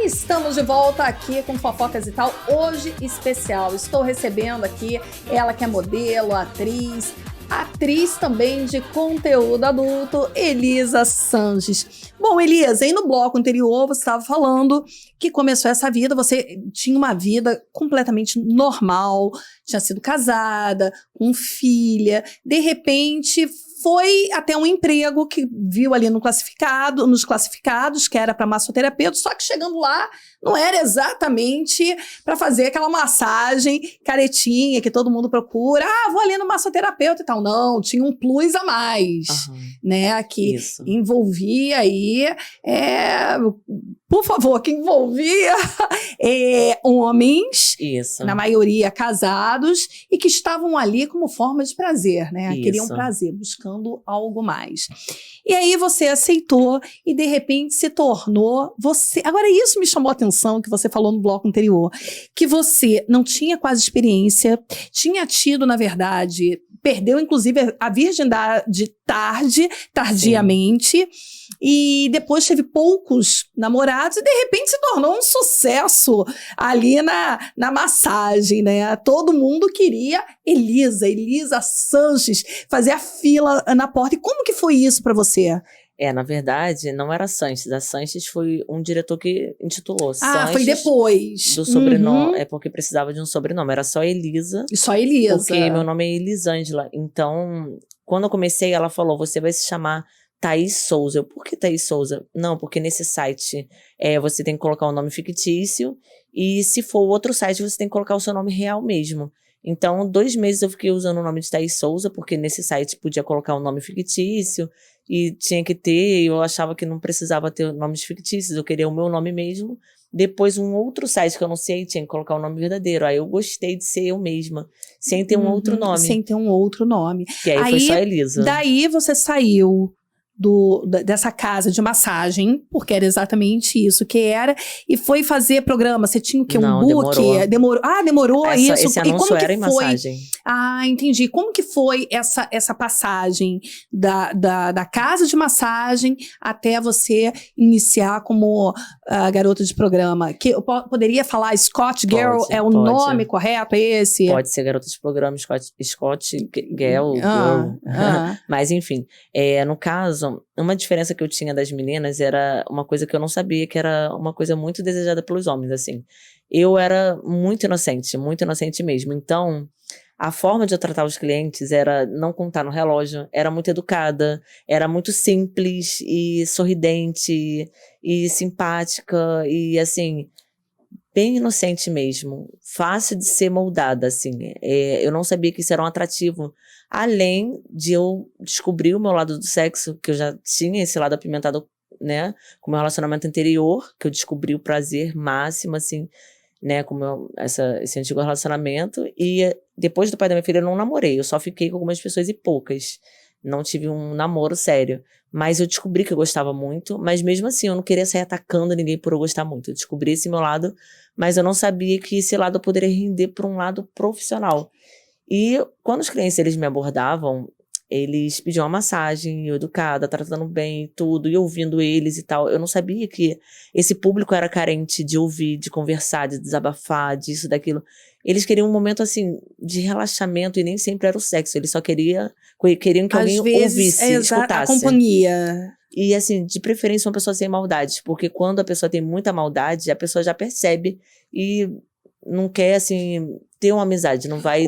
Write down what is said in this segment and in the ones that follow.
Estamos de volta aqui com Fofocas e Tal, hoje especial. Estou recebendo aqui ela que é modelo, atriz também de conteúdo adulto, Elisa Sanches. Bom, Elisa, aí no bloco anterior você estava falando que começou essa vida, você tinha uma vida completamente normal, tinha sido casada, com filha, de repente foi até um emprego que viu ali nos classificados, que era para massoterapeuta, só que chegando lá não era exatamente para fazer aquela massagem caretinha que todo mundo procura. Vou ali no massoterapeuta e tal. Não, tinha um plus a mais, né? Que envolvia aí, por favor, que envolvia homens, na maioria casados, e que estavam ali como forma de prazer, né? Queriam prazer, buscando algo mais. E aí você aceitou e de repente se tornou você. Agora isso me chamou a atenção que você falou no bloco anterior, que você não tinha quase experiência, tinha tido, na verdade, perdeu inclusive a virgindade tardiamente, e depois teve poucos namorados e de repente se tornou um sucesso ali na massagem, né? Todo mundo queria Elisa Sanches, fazer a fila na porta. E como que foi isso pra você? Na verdade, não era Sanches. A Sanches foi um diretor que intitulou Sanches. Foi depois. Do sobrenome, é porque precisava de um sobrenome. Era só Elisa. E só Elisa. Porque meu nome é Elisângela. Então, quando eu comecei, ela falou, você vai se chamar Thaís Souza. Eu, por que Thaís Souza? Não, porque nesse site você tem que colocar um nome fictício. E se for outro site, você tem que colocar o seu nome real mesmo. Então, 2 meses eu fiquei usando o nome de Thaís Souza, porque nesse site podia colocar um nome fictício e tinha que ter, eu achava que não precisava ter nomes fictícios, eu queria o meu nome mesmo. Depois, um outro site que eu não sei, tinha que colocar o nome verdadeiro. Aí eu gostei de ser eu mesma, sem ter um outro nome. Sem ter um outro nome. Que aí foi só Elisa. Daí você saiu dessa casa de massagem, porque era exatamente isso que era, e foi fazer programa. Você tinha o quê? Um book? Demorou isso. Esse anúncio era em massagem. Entendi. Como que foi essa passagem da casa de massagem até você iniciar como garota de programa? Que eu poderia falar Scott Girl, pode. nome correto, esse? Pode ser garota de programa, Scott Girl. Mas enfim, no caso, uma diferença que eu tinha das meninas era uma coisa que eu não sabia, que era uma coisa muito desejada pelos homens, assim. Eu era muito inocente mesmo. Então, a forma de eu tratar os clientes era não contar no relógio, era muito educada, era muito simples e sorridente e simpática e, assim, bem inocente mesmo, fácil de ser moldada, assim. Eu não sabia que isso era um atrativo, além de eu descobrir o meu lado do sexo, que eu já tinha esse lado apimentado, né, com o meu relacionamento anterior, que eu descobri o prazer máximo, assim, né, com esse antigo relacionamento. E depois do pai da minha filha eu não namorei, eu só fiquei com algumas pessoas e poucas. Não tive um namoro sério. Mas eu descobri que eu gostava muito, mas mesmo assim eu não queria sair atacando ninguém por eu gostar muito. Eu descobri esse meu lado, mas eu não sabia que esse lado eu poderia render por um lado profissional. E quando os clientes eles me abordavam, eles pediam uma massagem, eu educada, tratando bem tudo, e ouvindo eles e tal. Eu não sabia que esse público era carente de ouvir, de conversar, de desabafar, disso, daquilo. Eles queriam um momento, assim, de relaxamento, e nem sempre era o sexo. Eles só queriam que alguém ouvisse, escutasse. A companhia. E, assim, de preferência uma pessoa sem maldade, porque quando a pessoa tem muita maldade, a pessoa já percebe e não quer, assim, ter uma amizade, não vai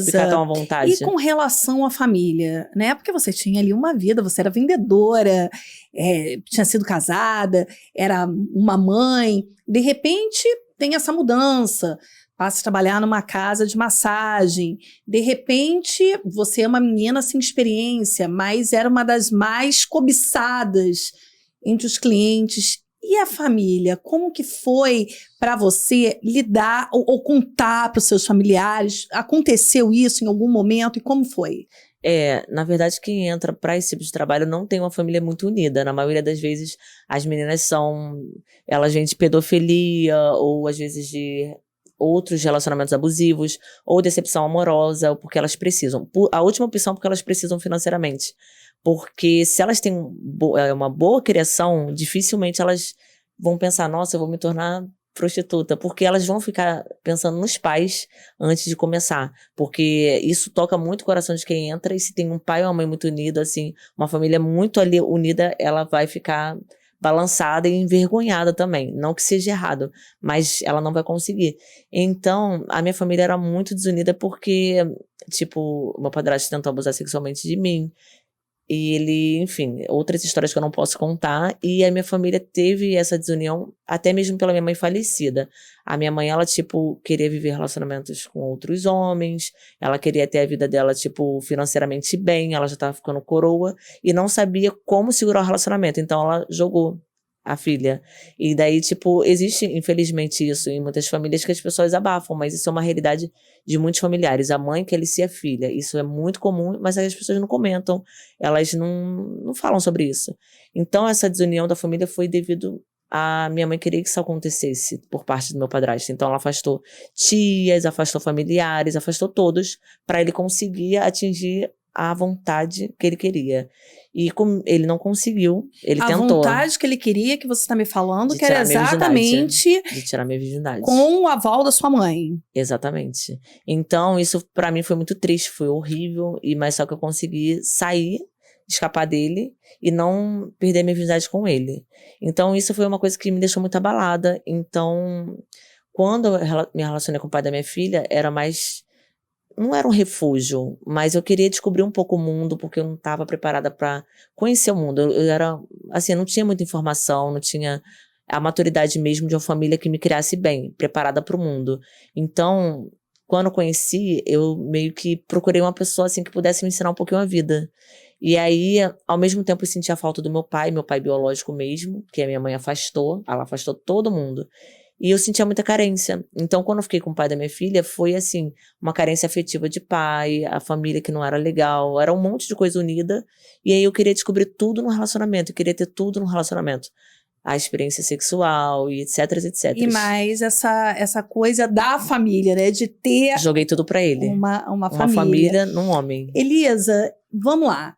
ficar tão à vontade. E com relação à família, né? Porque você tinha ali uma vida, você era vendedora, tinha sido casada, era uma mãe, de repente tem essa mudança, passa a trabalhar numa casa de massagem, de repente você é uma menina sem experiência, mas era uma das mais cobiçadas entre os clientes. E a família, como que foi para você lidar ou contar para os seus familiares? Aconteceu isso em algum momento e como foi? Na verdade, quem entra para esse tipo de trabalho não tem uma família muito unida. Na maioria das vezes, as meninas elas vêm de pedofilia, ou às vezes de outros relacionamentos abusivos, ou decepção amorosa, ou porque elas precisam. A última opção, porque elas precisam financeiramente. Porque se elas têm uma boa criação, dificilmente elas vão pensar, nossa, eu vou me tornar prostituta, porque elas vão ficar pensando nos pais antes de começar, porque isso toca muito o coração de quem entra, e se tem um pai ou uma mãe muito unido, assim, uma família muito ali unida, ela vai ficar balançada e envergonhada também, não que seja errado, mas ela não vai conseguir. Então, a minha família era muito desunida porque, tipo, meu padrasto tentou abusar sexualmente de mim, e ele, enfim, outras histórias que eu não posso contar. E a minha família teve essa desunião, até mesmo pela minha mãe falecida. A minha mãe, ela, tipo, queria viver relacionamentos com outros homens. Ela queria ter a vida dela, tipo, financeiramente bem. Ela já tava ficando coroa. E não sabia como segurar o relacionamento. Então, ela jogou a filha. E daí, tipo, existe, infelizmente, isso em muitas famílias, que as pessoas abafam. Mas isso é uma realidade de muitos familiares. A mãe quer alicia a filha. Isso é muito comum, mas as pessoas não comentam. Elas não falam sobre isso. Então, essa desunião da família foi devido a minha mãe querer que isso acontecesse por parte do meu padrasto. Então, ela afastou tias, afastou familiares, afastou todos, para ele conseguir atingir a vontade que ele queria. E ele não conseguiu, ele tentou. A vontade que ele queria, que você está me falando, De que era tirar minha exatamente de tirar minha virgindade. com o aval da sua mãe. Exatamente. Então, isso pra mim foi muito triste, foi horrível, mas só que eu consegui sair, escapar dele e não perder minha virgindade com ele. Então, isso foi uma coisa que me deixou muito abalada. Então, quando eu me relacionei com o pai da minha filha, era mais... Não era um refúgio, mas eu queria descobrir um pouco o mundo, porque eu não estava preparada para conhecer o mundo. Eu era, assim, eu não tinha muita informação, não tinha a maturidade mesmo de uma família que me criasse bem, preparada para o mundo. Então, quando eu conheci, eu meio que procurei uma pessoa, assim, que pudesse me ensinar um pouquinho a vida. E aí, ao mesmo tempo, eu sentia a falta do meu pai biológico mesmo, que a minha mãe afastou, ela afastou todo mundo. E eu sentia muita carência. Então, quando eu fiquei com o pai da minha filha, foi assim, uma carência afetiva de pai, a família que não era legal, era um monte de coisa unida. E aí eu queria descobrir tudo no relacionamento, eu queria ter tudo no relacionamento. A experiência sexual e etc, etc. E mais essa coisa da família, né? De ter... Joguei tudo pra ele. Uma família num homem. Elisa, vamos lá.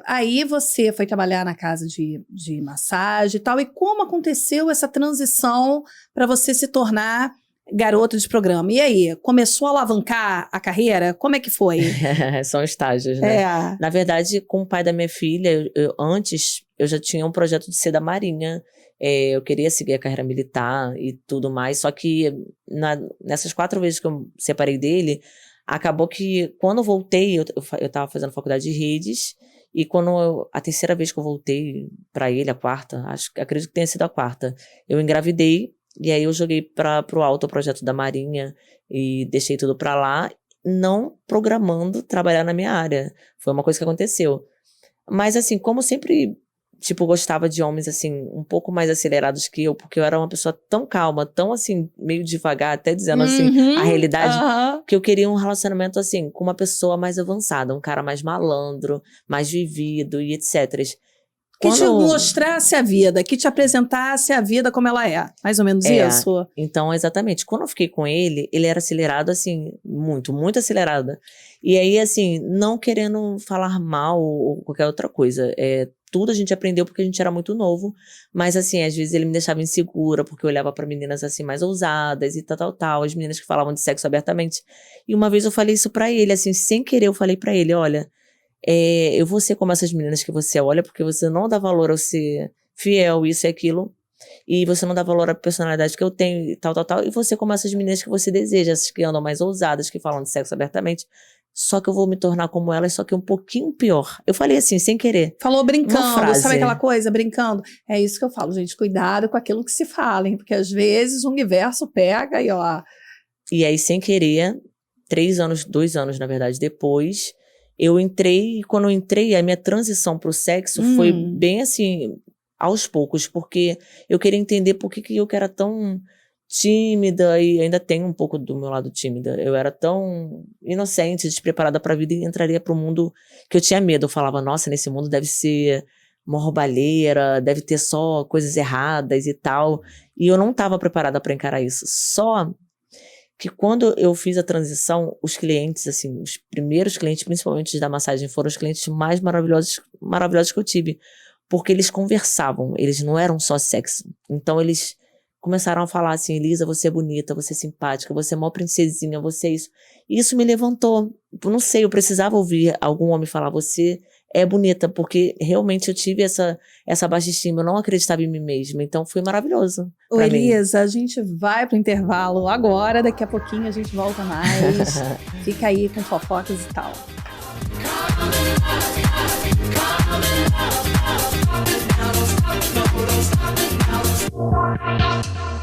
Aí você foi trabalhar na casa de massagem e tal. E como aconteceu essa transição para você se tornar garota de programa? E aí, começou a alavancar a carreira? Como é que foi? São estágios, né? Na verdade, com o pai da minha filha, antes eu já tinha um projeto de ser da Marinha. Eu queria seguir a carreira militar e tudo mais. Só que nessas 4 vezes que eu separei dele, acabou que quando eu voltei, eu tava fazendo faculdade de redes, e a 3ª vez que eu voltei pra ele, a 4ª, acredito que tenha sido a 4ª, eu engravidei, e aí eu joguei pro alto o projeto da Marinha, e deixei tudo pra lá, não programando trabalhar na minha área. Foi uma coisa que aconteceu. Mas assim, como sempre... Tipo, gostava de homens, assim, um pouco mais acelerados que eu, porque eu era uma pessoa tão calma, tão, assim, meio devagar, até dizendo, assim, a realidade, que eu queria um relacionamento, assim, com uma pessoa mais avançada, um cara mais malandro, mais vivido e etc. Que te mostrasse a vida, que te apresentasse a vida como ela é. Mais ou menos isso? Então, exatamente. Quando eu fiquei com ele, ele era acelerado, assim, muito, muito acelerado. E aí, assim, não querendo falar mal ou qualquer outra coisa. Tudo a gente aprendeu porque a gente era muito novo. Mas, assim, às vezes ele me deixava insegura, porque eu olhava pra meninas, assim, mais ousadas e tal. As meninas que falavam de sexo abertamente. E uma vez eu falei isso pra ele, assim, sem querer eu falei pra ele, olha... eu vou ser como essas meninas que você olha, porque você não dá valor ao ser fiel, isso e aquilo, e você não dá valor à personalidade que eu tenho, e tal, e você como essas meninas que você deseja, essas que andam mais ousadas, que falam de sexo abertamente, só que eu vou me tornar como elas, só que um pouquinho pior. Eu falei assim, sem querer. Falou brincando, sabe aquela coisa, brincando? É isso que eu falo, gente, cuidado com aquilo que se fala, hein, porque às vezes o universo pega e ó... E aí, sem querer, 2 anos, na verdade, depois... Eu entrei, e quando eu entrei, a minha transição pro sexo foi bem assim, aos poucos, porque eu queria entender por que eu que era tão tímida, e ainda tenho um pouco do meu lado tímida. Eu era tão inocente, despreparada pra vida, e entraria pro mundo que eu tinha medo. Eu falava, nossa, nesse mundo deve ser uma roubalheira, deve ter só coisas erradas e tal. E eu não estava preparada pra encarar isso. Só que quando eu fiz a transição, os clientes, assim, os primeiros clientes, principalmente da massagem, foram os clientes mais maravilhosos que eu tive. porque eles conversavam, eles não eram só sexo. Então eles começaram a falar assim, Elisa, você é bonita, você é simpática, você é mó princesinha, você é isso. E isso me levantou. Não sei, eu precisava ouvir algum homem falar, você é bonita, porque realmente eu tive essa baixa estima, eu não acreditava em mim mesma. Então foi maravilhoso. Ô, Elisa, a gente vai pro intervalo agora, daqui a pouquinho a gente volta mais. Fica aí com fofocas e tal. Don't stop it now.